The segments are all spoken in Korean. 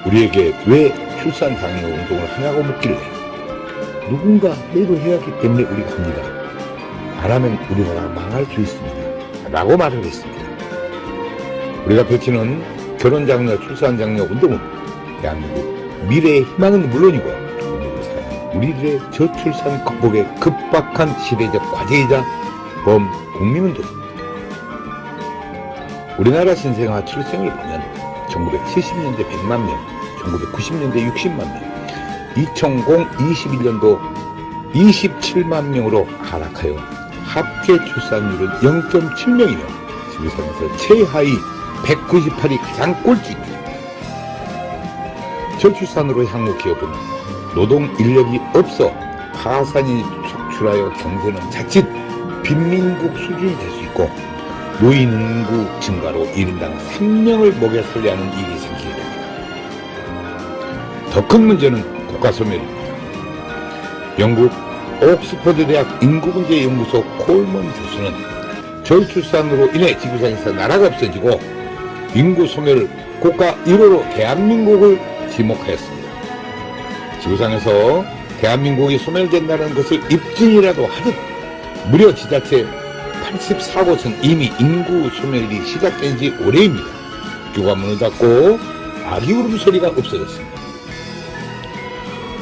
우리에게 왜 출산 장려 운동을 하냐고 묻길래 누군가 해도 해야 하기 때문에 우리가 합니다. 안 하면 우리나라 망할 수 있습니다. 라고 말을 했습니다. 우리가 펼치는 결혼장려, 출산장려 운동은 대한민국 미래의 희망은 물론이고 우리들의 저출산 극복에 급박한 시대적 과제이자 범국민운동입니다. 우리나라 신생아 출생을 보면 1970년대 100만 명, 1990년대 60만 명, 2021년도 27만 명으로 하락하여 합계 출산율은 0.7명이며 지구상에서 최하위 198이 가장 꼴찌입니다. 저출산으로 향후 기업은 노동 인력이 없어 파산이 속출하여 경제는 자칫 빈민국 수준이 될 수 있고 노인 인구 증가로 1인당 3명을 먹여 살려야 하는 일이 생기게 됩니다. 더 큰 문제는 국가소멸입니다. 영국 옥스퍼드 대학 인구문제연구소 콜먼 교수는 저출산으로 인해 지구상에서 나라가 없어지고 인구소멸 국가 1호로 대한민국을 지목하였습니다. 지구상에서 대한민국이 소멸된다는 것을 입증이라도 하듯 무려 지자체 84곳은 이미 인구 소멸이 시작된 지 오래입니다. 학교가 문을 닫고 아기 울음소리가 없어졌습니다.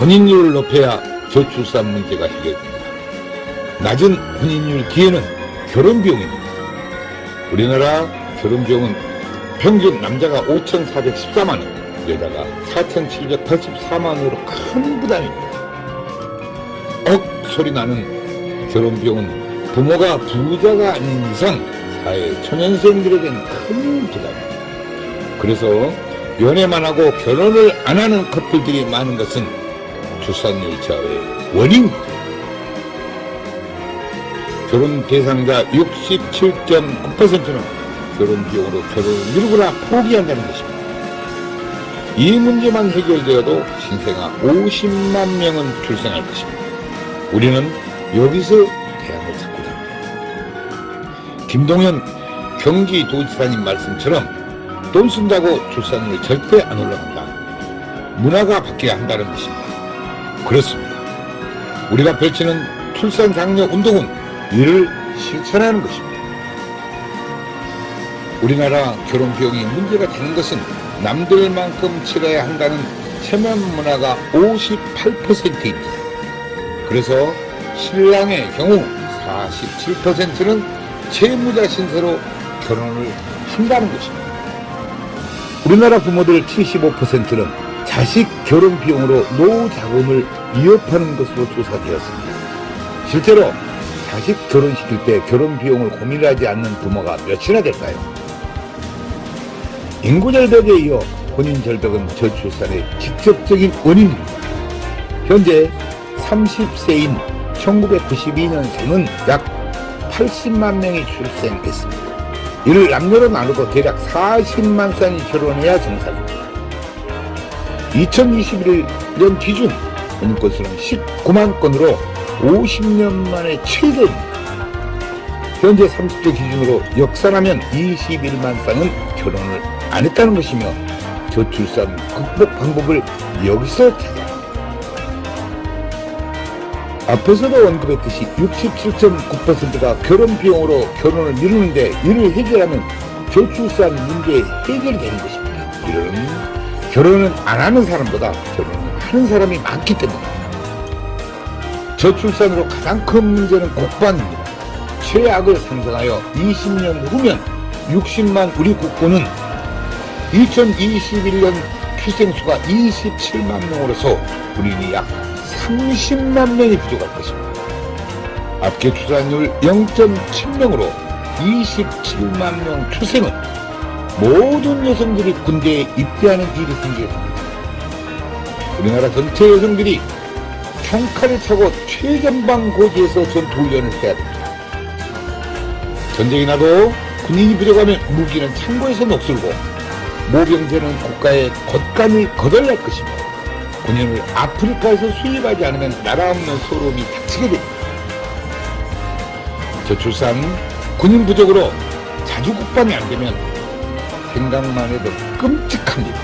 혼인율을 높여야 저출산 문제가 해결됩니다. 낮은 혼인율 뒤에는 결혼비용입니다. 우리나라 결혼비용은 평균 남자가 5,414만원, 여자가 4,784만원으로 큰 부담입니다. 소리 나는 결혼비용은 부모가 부자가 아닌 이상 사회 초년생들에겐 큰 부담입니다. 그래서 연애만 하고 결혼을 안 하는 커플들이 많은 것은 출산율 저하의 원인입니다. 결혼 대상자 67.9%는 결혼 비용으로 결혼을 미루거나 포기한다는 것입니다. 이 문제만 해결되어도 신생아 50만 명은 출생할 것입니다. 우리는 여기서 대안을 찾고자 합니다. 김동연 경기도지사님 말씀처럼 돈 쓴다고 출산율 절대 안 올라간다. 문화가 바뀌어야 한다는 것입니다. 그렇습니다. 우리가 펼치는 출산장려 운동은 이를 실천하는 것입니다. 우리나라 결혼 비용이 문제가 되는 것은 남들만큼 치러야 한다는 체면 문화가 58%입니다. 그래서 신랑의 경우 47%는 채무자 신세로 결혼을 한다는 것입니다. 우리나라 부모들 75%는 자식 결혼 비용으로 노후 자금을 위협하는 것으로 조사되었습니다. 실제로 자식 결혼시킬 때 결혼 비용을 고민하지 않는 부모가 몇이나 될까요? 인구절벽에 이어 혼인절벽은 저출산의 직접적인 원인입니다. 현재 30세인 1992년생은 약 80만 명이 출생했습니다. 이를 남녀로 나누고 대략 40만 쌍이 결혼해야 정상입니다. 2021년 기준 혼인 건수는 19만 건으로 50년 만에 최대입니다. 현재 30대 기준으로 역산하면 21만 쌍은 결혼을 안 했다는 것이며 저출산 극복 방법을 여기서 찾아야 합니다. 앞에서도 언급했듯이 67.9%가 결혼 비용으로 결혼을 미루는데 이를 해결하면 저출산 문제 해결이 되는 것입니다. 이는 결혼은 안 하는 사람보다 결혼을 하는 사람이 많기 때문입니다. 저출산으로 가장 큰 문제는 국반입니다. 최악을 상정하여 20년 후면 60만 우리 국부는 2021년 출생수가 27만 명으로서 우리는 약 30만 명이 부족할 것입니다. 합계 출산율 0.7명으로 27만 명 출생은 모든 여성들이 군대에 입대하는 일이 생기게 됩니다. 우리나라 전체 여성들이 평칼을 차고 최전방 고지에서 전투훈련을 해야 됩니다. 전쟁이 나도 군인이 부족하면 무기는 창고에서 녹슬고 모병제는 국가의 겉감이 거덜날 것이며 군인을 아프리카에서 수입하지 않으면 나라 없는 서러움이 닥치게 됩니다. 저출산, 군인 부족으로 자주 국방이 안 되면 생각만 해도 끔찍합니다.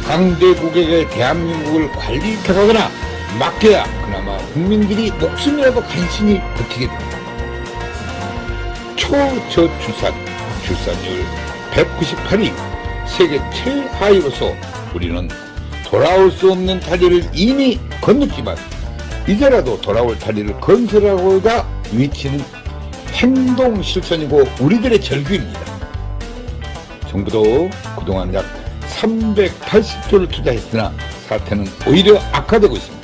강대국에게 대한민국을 관리하거나 맡겨야 그나마 국민들이 목숨이라도 간신히 버티게 됩니다. 초저출산, 출산율 198위, 세계 최하위로서 우리는 돌아올 수 없는 다리를 이미 건넜지만 이제라도 돌아올 다리를 건설하고자 외치는 행동 실천이고 우리들의 절규입니다. 정부도 그동안 약 380조를 투자했으나 사태는 오히려 악화되고 있습니다.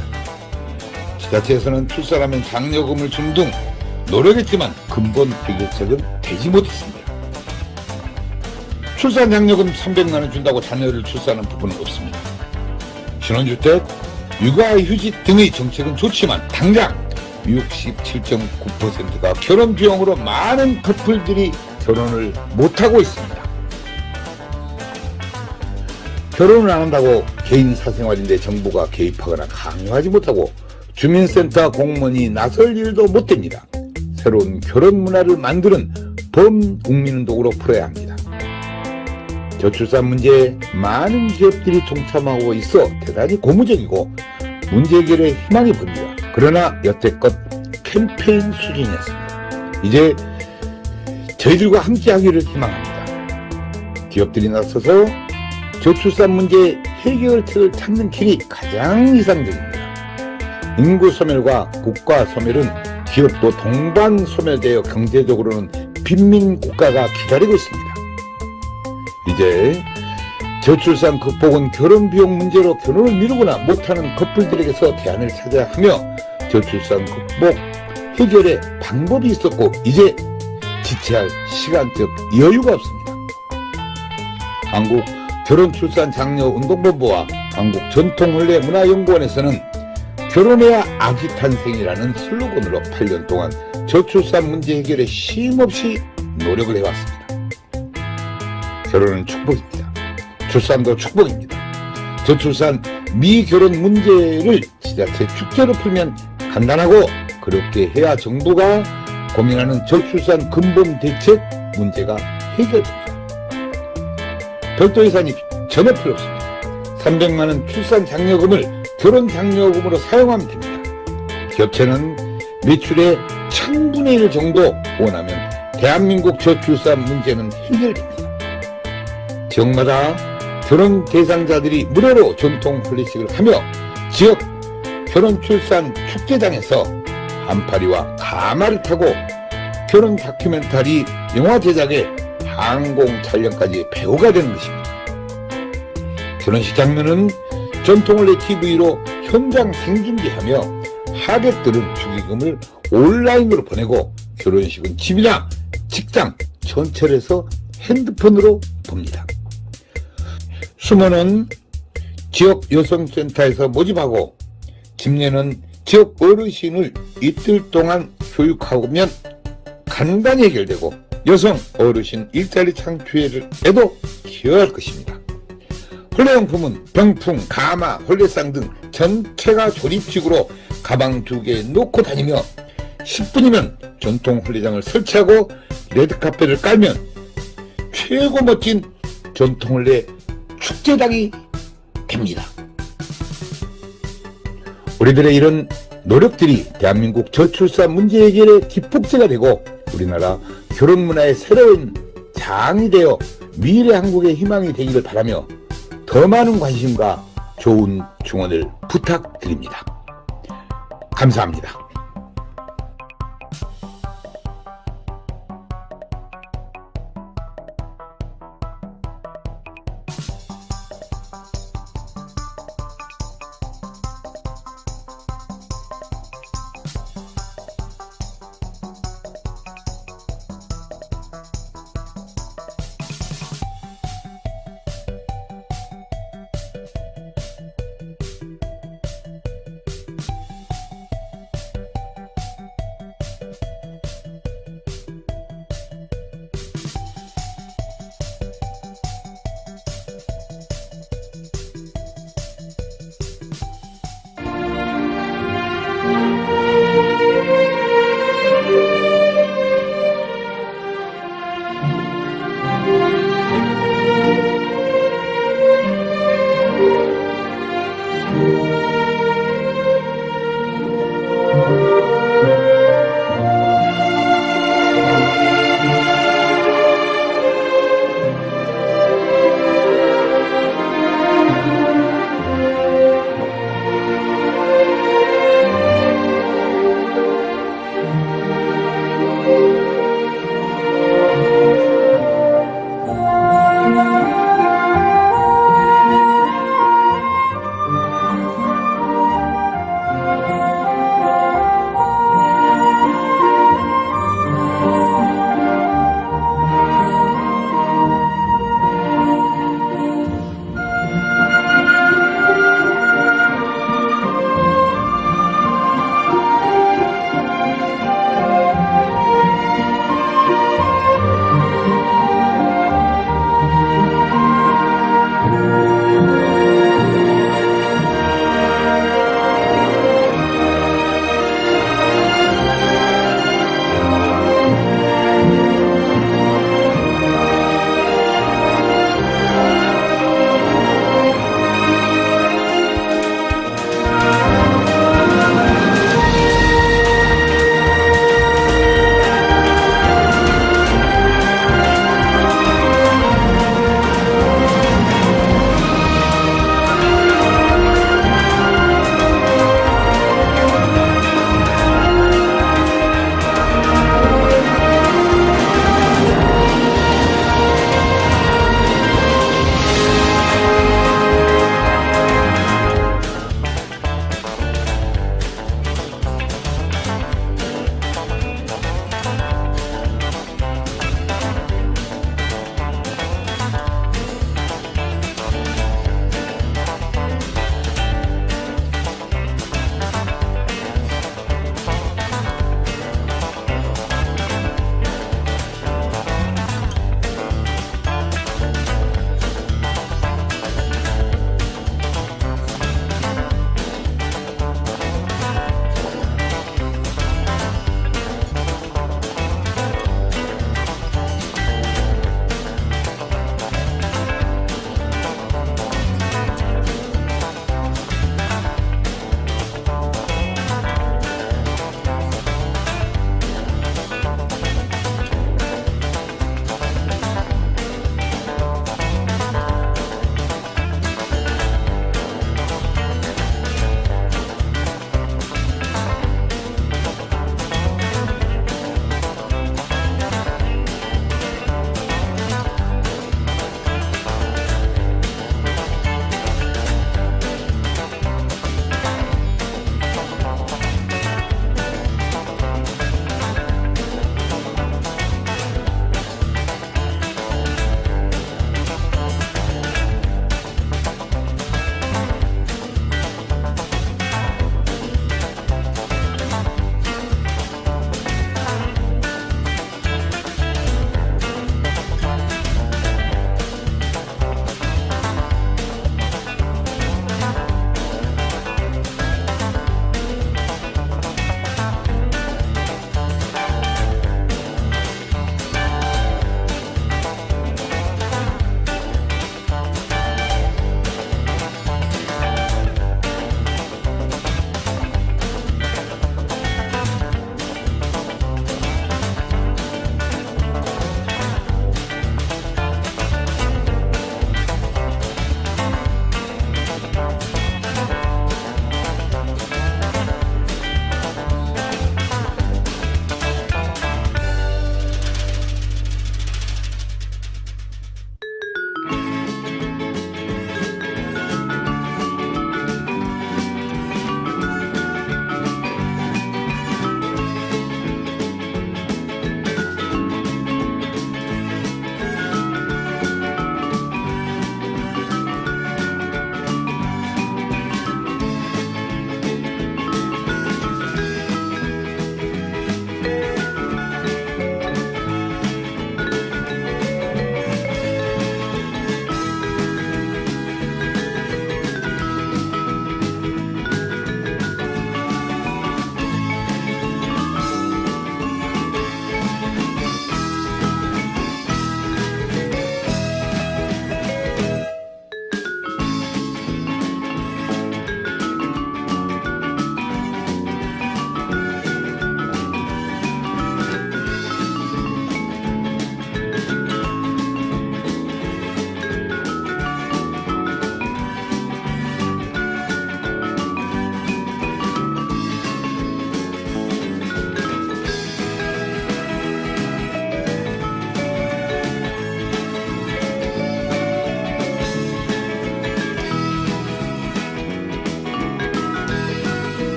지자체에서는 출산하면 장려금을 준 등 노력했지만 근본 해결책은 되지 못했습니다. 출산 장려금 300만 원 준다고 자녀를 출산하는 부분은 없습니다. 신혼주택, 육아휴직 등의 정책은 좋지만 당장 67.9%가 결혼 비용으로 많은 커플들이 결혼을 못하고 있습니다. 결혼을 안 한다고 개인 사생활인데 정부가 개입하거나 강요하지 못하고 주민센터 공무원이 나설 일도 못 됩니다. 새로운 결혼 문화를 만드는 범국민운동으로 풀어야 합니다. 저출산 문제에 많은 기업들이 동참하고 있어 대단히 고무적이고 문제 해결에 희망이 보입니다. 그러나 여태껏 캠페인 수준이었습니다. 이제 저희들과 함께하기를 희망합니다. 기업들이 나서서 저출산 문제 해결책을 찾는 길이 가장 이상적입니다. 인구 소멸과 국가 소멸은 기업도 동반 소멸되어 경제적으로는 빈민 국가가 기다리고 있습니다. 이제 저출산 극복은 결혼 비용 문제로 결혼을 미루거나 못하는 커플들에게서 대안을 찾아야 하며 저출산 극복 해결의 방법이 있었고 이제 지체할 시간적 여유가 없습니다. 한국 결혼출산장려운동본부와 한국전통혼례문화연구원에서는 결혼해야 아기 탄생이라는 슬로건으로 8년 동안 저출산 문제 해결에 쉼없이 노력을 해왔습니다. 결혼은 축복입니다. 출산도 축복입니다. 저출산 미결혼 문제를 지자체 축제로 풀면 간단하고 그렇게 해야 정부가 고민하는 저출산 근본 대책 문제가 해결됩니다. 별도 예산이 전혀 필요 없습니다. 300만 원 출산 장려금을 결혼 장려금으로 사용하면 됩니다. 기업체는 매출의 1000분의 1 정도 원하면 대한민국 저출산 문제는 해결됩니다. 지역마다 결혼 대상자들이 무료로 전통 혼례식을 하며 지역 결혼 출산 축제장에서 한파리와 가마를 타고 결혼 다큐멘터리 영화 제작에 항공 촬영까지 배우가 되는 것입니다. 결혼식 장면은 전통혼례 TV로 현장 생중계하며 하객들은 축의금을 온라인으로 보내고 결혼식은 집이나 직장, 전철에서 핸드폰으로 봅니다. 수모는 지역 여성센터에서 모집하고 집례는 지역 어르신을 이틀 동안 교육하면 간단히 해결되고 여성 어르신 일자리 창출에도 기여할 것입니다. 혼례용품은 병풍, 가마, 혼례상 등 전체가 조립식으로 가방 2개 놓고 다니며 10분이면 전통 혼례장을 설치하고 레드카펫을 깔면 최고 멋진 전통 혼례 축제장이 됩니다. 우리들의 이런 노력들이 대한민국 저출산 문제 해결의 기폭제가 되고 우리나라 결혼 문화의 새로운 장이 되어 미래 한국의 희망이 되기를 바라며 더 많은 관심과 좋은 증언을 부탁드립니다. 감사합니다.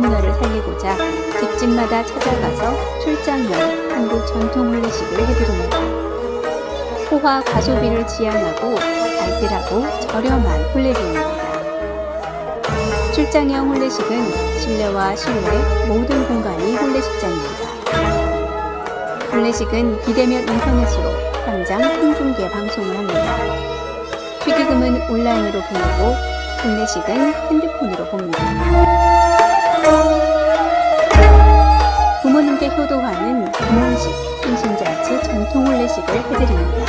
문화를 살리고자 집집마다 찾아가서 출장용 한국 전통 혼례식을 해드립니다. 호화 가소비를 지향하고 알뜰하고 저렴한 혼례비입니다. 출장형 혼례식은 실내와 실외 모든 공간이 혼례식장입니다. 혼례식은 비대면 인터넷으로 현장 생중계 방송을 합니다. 축의금은 온라인으로 보내고 혼례식은 핸드폰으로 봅니다. 부모님께 효도하는 부모식 생신잔치 전통 혼례식을 해드립니다.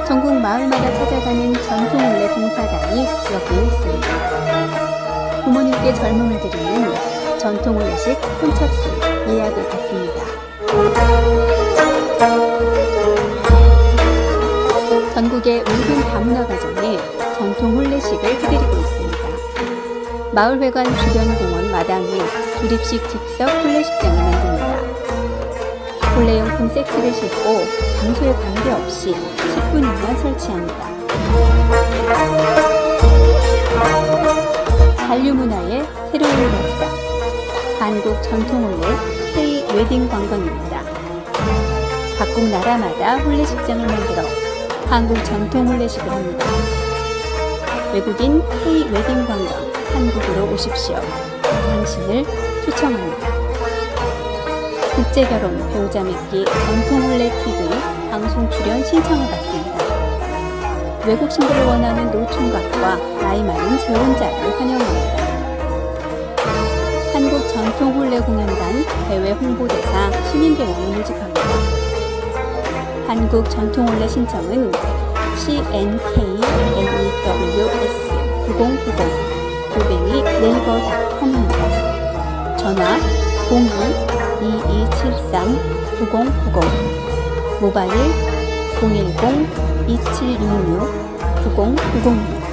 전국 마을마다 찾아가는 전통 혼례 봉사단이 여기에 있습니다. 부모님께 젊음을 드리는 전통 혼례식 선착순 예약을 받습니다. 전국의 모든 다문화 가정에 전통 혼례식을 해드리고 있습니다. 마을회관 주변 공원 마당에 조립식 즉석 혼례식장을 만듭니다. 혼례용품 세트를 싣고 장소에 관계없이 10분이면 설치합니다. 한류문화의 새로운 역사, 한국 전통혼례 K-웨딩 관광입니다. 각국 나라마다 혼례식장을 만들어 한국 전통 혼례식을 합니다. 외국인 K-웨딩 관광 한국으로 오십시오. 당신을 초청합니다. 국제결혼 배우자 맺기 전통 혼례 TV 방송 출연 신청을 받습니다. 외국 신부를 원하는 노총각과 나이 많은 재혼자를 환영합니다. 한국 전통 혼례 공연단 해외 홍보대사 시민배우를 모집합니다. 한국 전통 혼례 신청은 cnknews9090 네이버.com입니다. 전화 02-2273-9090 모바일 010-2766-9090입니다.